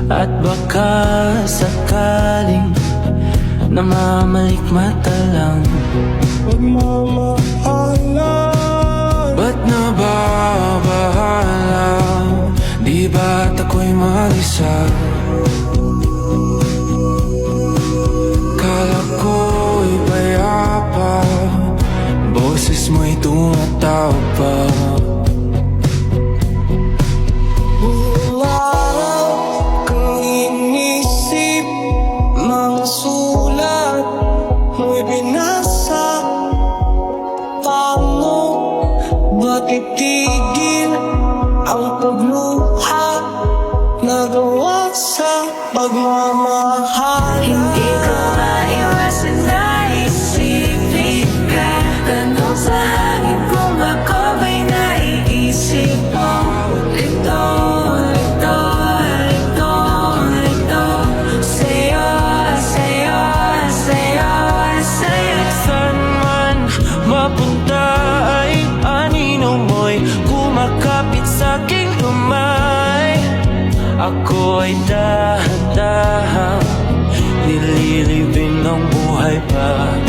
At baka sakaling namamalikmata lang. Pagmamahalan, ba't nababahala? Di ba't ako'y mag-isa? Kala ko'y payapa, boses mo'y tumatawag pa. Itigil ang pagluha na gawa sa pagmamahal. Hindi ko maiwasan na isipin ka. Tanong sa hangin kung ako ba'y naiisip mo. Lito, lito, lito, lito. Sa'yo, sa'yo, sa'yo, sa'yo. Saan man mapunta ay anino mo'y kumakapit sa'king kamay. Ako'y dahan-dahang nililibin ng buhay pa.